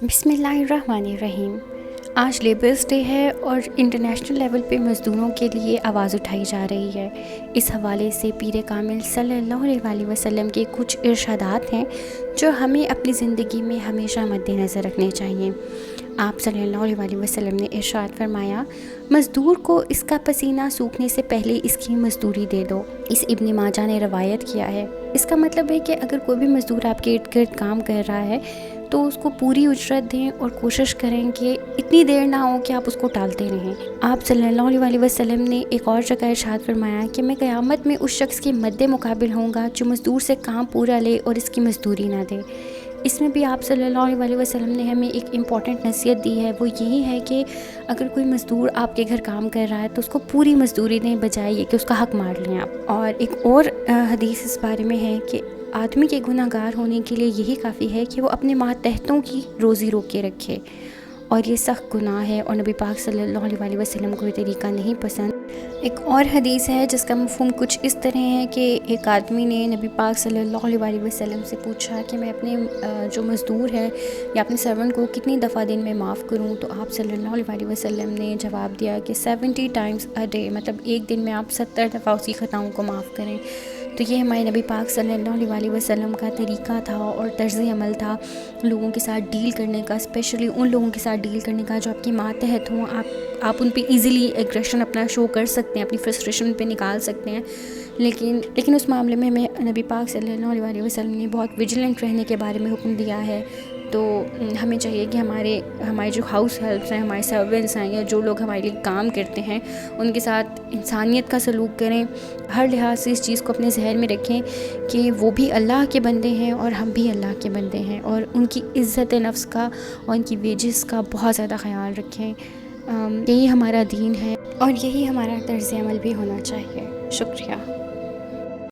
بسم اللہ الرحمن الرحیم۔ آج لیبرس ڈے ہے اور انٹرنیشنل لیول پہ مزدوروں کے لیے آواز اٹھائی جا رہی ہے۔ اس حوالے سے پیر کامل صلی اللہ علیہ وسلم کے کچھ ارشادات ہیں جو ہمیں اپنی زندگی میں ہمیشہ مد نظر رکھنے چاہیے۔ آپ صلی اللہ علیہ وسلم نے ارشاد فرمایا، مزدور کو اس کا پسینہ سوکھنے سے پہلے اس کی مزدوری دے دو۔ اس ابن ماجہ نے روایت کیا ہے۔ اس کا مطلب ہے کہ اگر کوئی بھی مزدور آپ کے ارد گرد کام کر رہا ہے تو اس کو پوری اجرت دیں اور کوشش کریں کہ اتنی دیر نہ ہو کہ آپ اس کو ٹالتے رہیں۔ آپ صلی اللہ علیہ وسلم نے ایک اور جگہ ارشاد فرمایا کہ میں قیامت میں اس شخص کے مد مقابل ہوں گا جو مزدور سے کام پورا لے اور اس کی مزدوری نہ دے۔ اس میں بھی آپ صلی اللہ علیہ وسلم نے ہمیں ایک امپورٹنٹ نصیحت دی ہے، وہ یہی ہے کہ اگر کوئی مزدور آپ کے گھر کام کر رہا ہے تو اس کو پوری مزدوری دیں، بجائے یہ کہ اس کا حق مار لیں آپ۔ اور ایک اور حدیث اس بارے میں ہے کہ آدمی کے گناہ گار ہونے کے لیے یہی کافی ہے کہ وہ اپنے ماتحتوں کی روزی روک کے رکھے، اور یہ سخت گناہ ہے اور نبی پاک صلی اللہ علیہ وسلم کو یہ طریقہ نہیں پسند۔ ایک اور حدیث ہے جس کا مفہوم کچھ اس طرح ہے کہ ایک آدمی نے نبی پاک صلی اللہ علیہ وسلم سے پوچھا کہ میں اپنے جو مزدور ہے یا اپنے سرونٹ کو کتنی دفعہ دن میں معاف کروں، تو آپ صلی اللہ علیہ وسلم نے جواب دیا کہ 70 ٹائمز اے ڈے، مطلب ایک دن میں آپ 70 دفعہ اس کی خطاؤں کو معاف کریں۔ تو یہ ہمارے نبی پاک صلی اللہ علیہ وسلم کا طریقہ تھا اور طرز عمل تھا لوگوں کے ساتھ ڈیل کرنے کا، اسپیشلی ان لوگوں کے ساتھ ڈیل کرنے کا جو آپ کے ماتحت ہوں۔ آپ ان پہ ایزیلی ایگریشن اپنا شو کر سکتے ہیں، اپنی فرسٹریشن پہ نکال سکتے ہیں، لیکن اس معاملے میں ہمیں نبی پاک صلی اللہ علیہ وسلم نے بہت ویجیلنٹ رہنے کے بارے میں حکم دیا ہے۔ تو ہمیں چاہیے کہ ہمارے جو ہاؤس ہیلپس ہیں، ہمارے سرونٹس ہیں، یا جو لوگ ہمارے لیے کام کرتے ہیں، ان کے ساتھ انسانیت کا سلوک کریں۔ ہر لحاظ سے اس چیز کو اپنے ذہن میں رکھیں کہ وہ بھی اللہ کے بندے ہیں اور ہم بھی اللہ کے بندے ہیں، اور ان کی عزت نفس کا اور ان کی ویجز کا بہت زیادہ خیال رکھیں۔ یہی ہمارا دین ہے اور یہی ہمارا طرز عمل بھی ہونا چاہیے۔ شکریہ۔